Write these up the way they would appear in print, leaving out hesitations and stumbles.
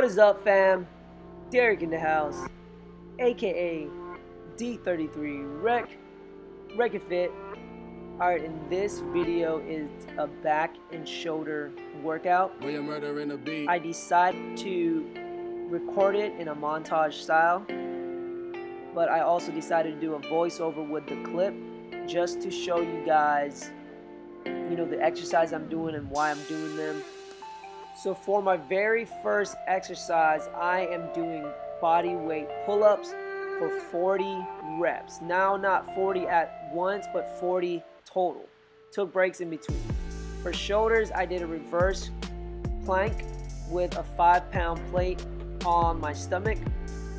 What is up, fam? Derek in the house, aka D33 Wreck It Fit. Alright, in this video is a back and shoulder workout. I decided to record it in a montage style, but I also decided to do a voiceover with the clip just to show you guys, the exercise I'm doing and why I'm doing them. So for my very first exercise, I am doing body weight pull-ups for 40 reps. Now, not 40 at once, but 40 total. Took breaks in between. For shoulders, I did a reverse plank with a 5-pound plate on my stomach,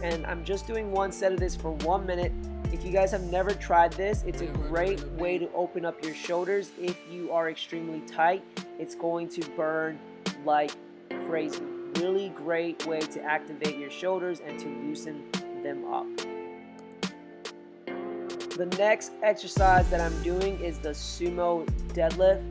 and I'm just doing one set of this for 1 minute. If you guys have never tried this, it's a great way to open up your shoulders. If you are extremely tight, it's going to burn like crazy. Really great way to activate your shoulders and to loosen them up. The next exercise that I'm doing is the sumo deadlift.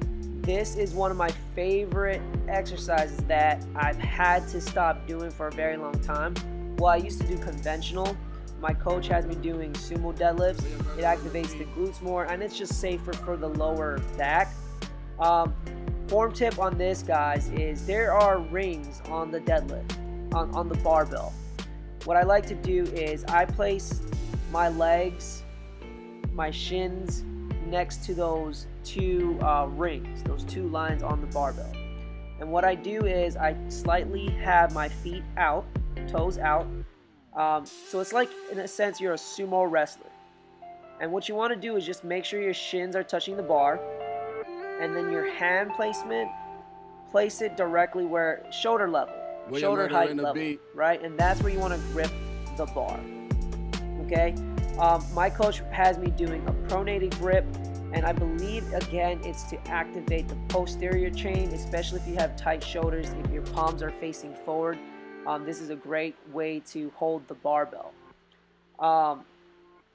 This is one of my favorite exercises that I've had to stop doing for a very long time. Well, I used to do conventional. My coach has me doing sumo deadlifts. It activates the glutes more, and it's just safer for the lower back. Form tip on this, guys, is there are rings on the deadlift, on the barbell. What I like to do is I place my legs, my shins next to those two rings, those two lines on the barbell. And what I do is I slightly have my feet out, toes out. So it's like, in a sense, you're a sumo wrestler. And what you want to do is just make sure your shins are touching the bar. And then your hand placement, place it directly where shoulder level, shoulder height level, right? And that's where you want to grip the bar, okay? My coach has me doing a pronated grip, and I believe, again, it's to activate the posterior chain, especially if you have tight shoulders, if your palms are facing forward. This is a great way to hold the barbell.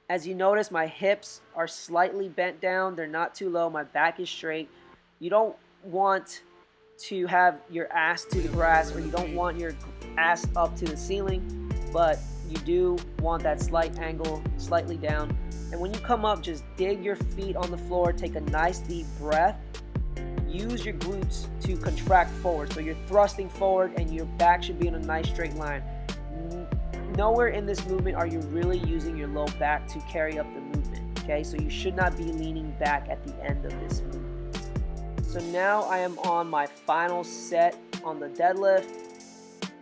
As you notice, my hips are slightly bent down. They're not too low. My back is straight. You don't want to have your ass to the grass, or you don't want your ass up to the ceiling, but you do want that slight angle, slightly down. And when you come up, just dig your feet on the floor. Take a nice deep breath. Use your glutes to contract forward. So you're thrusting forward, and your back should be in a nice straight line. Nowhere in this movement are you really using your low back to carry up the movement, okay? So you should not be leaning back at the end of this movement. So now I am on my final set on the deadlift,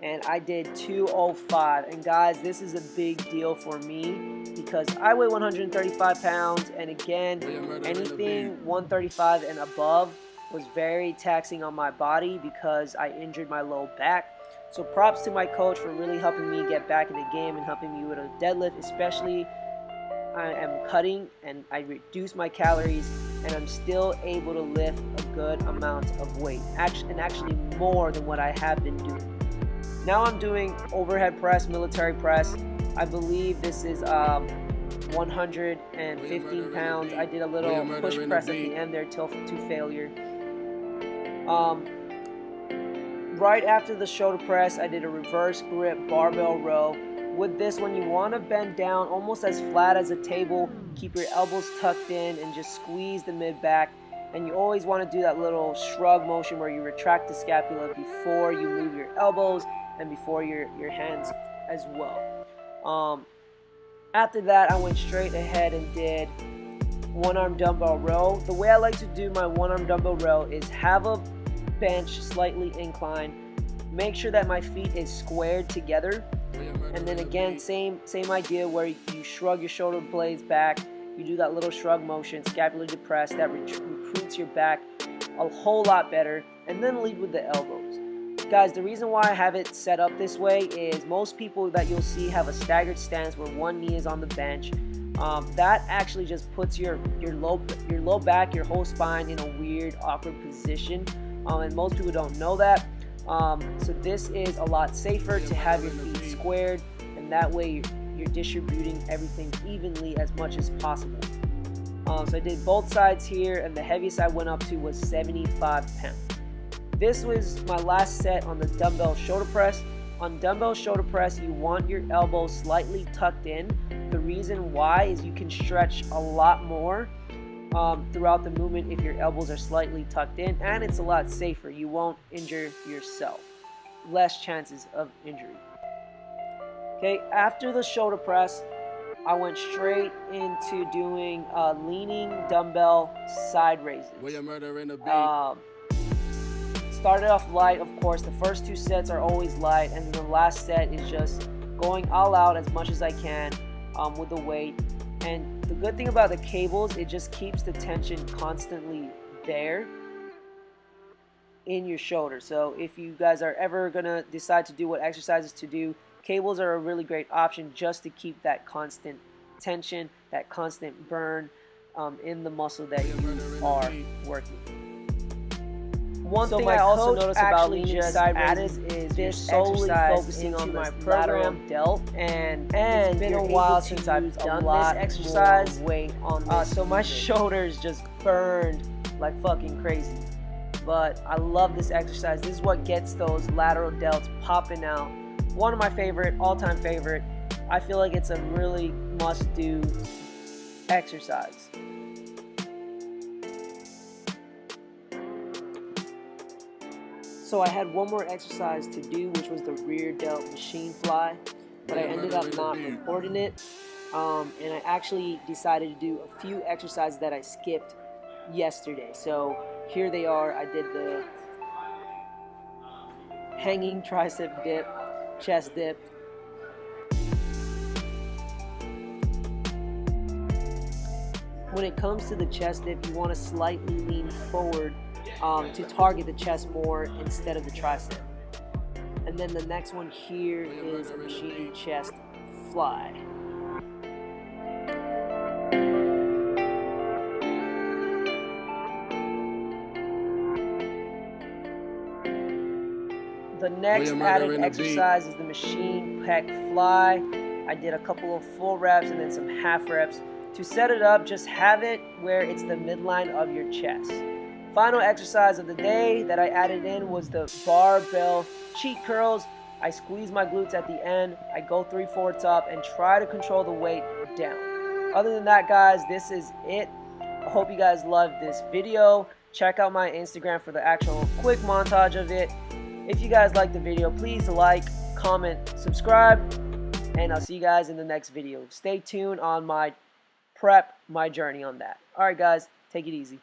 and I did 205. And guys, this is a big deal for me because I weigh 135 pounds, and again, anything 135 and above was very taxing on my body because I injured my low back. So props to my coach for really helping me get back in the game and helping me with a deadlift, especially I am cutting and I reduce my calories, and I'm still able to lift a good amount of weight, actually more than what I have been doing. Now I'm doing overhead press, military press. I believe this is 115 pounds. I did a little push press at the end there to failure. Right after the shoulder press, I did a reverse grip barbell row. With this one, you want to bend down almost as flat as a table. Keep your elbows tucked in and just squeeze the mid back. And you always want to do that little shrug motion where you retract the scapula before you move your elbows and before your hands as well. After that, I went straight ahead and did one-arm dumbbell row. The way I like to do my one-arm dumbbell row is have a bench slightly inclined, make sure that my feet is squared together, and then again, same idea where you shrug your shoulder blades back, you do that little shrug motion, scapula depressed, that recruits your back a whole lot better, and then lead with the elbows. Guys, the reason why I have it set up this way is most people that you'll see have a staggered stance where one knee is on the bench. That actually just puts your low back, your whole spine in a weird, awkward position. And most people don't know that. So this is a lot safer to have your feet squared, and that way you're distributing everything evenly as much as possible. So I did both sides here, and the heaviest I went up to was 75 pounds. This was my last set on the dumbbell shoulder press. On dumbbell shoulder press, you want your elbows slightly tucked in. The reason why is you can stretch a lot more throughout the movement if your elbows are slightly tucked in, and it's a lot safer. You won't injure yourself. Less chances of injury. Okay, after the shoulder press, I went straight into doing leaning dumbbell side raises. Started off light, of course. The first 2 sets are always light, and the last set is just going all out as much as I can with the weight. And the good thing about the cables, it just keeps the tension constantly there in your shoulder. So if you guys are ever gonna decide to do what exercises to do, cables are a really great option just to keep that constant tension, that constant burn in the muscle that you are working. One thing I also noticed about leaning side raises is you're solely focusing on my program delt, and it's been a while since I've done this exercise. Weight on this so my shoulders just burned like fucking crazy. But I love this exercise. This is what gets those lateral delts popping out. One of my favorite, all-time favorite. I feel like it's a really must-do exercise. So I had one more exercise to do, which was the rear delt machine fly, but I ended up not recording it, and I actually decided to do a few exercises that I skipped yesterday. So here they are. I did the hanging tricep dip, chest dip. When it comes to the chest dip, you want to slightly lean forward to target the chest more instead of the tricep. And then the next one here is a machine chest fly. The next added exercise is the machine pec fly. I did a couple of full reps and then some half reps. To set it up, just have it where it's the midline of your chest. Final exercise of the day that I added in was the barbell cheat curls. I squeeze my glutes at the end. I go 3/4 up and try to control the weight down. Other than that, guys, this is it. I hope you guys loved this video. Check out my Instagram for the actual quick montage of it. If you guys like the video, please like, comment, subscribe, and I'll see you guys in the next video. Stay tuned on my prep, my journey on that. Alright guys, take it easy.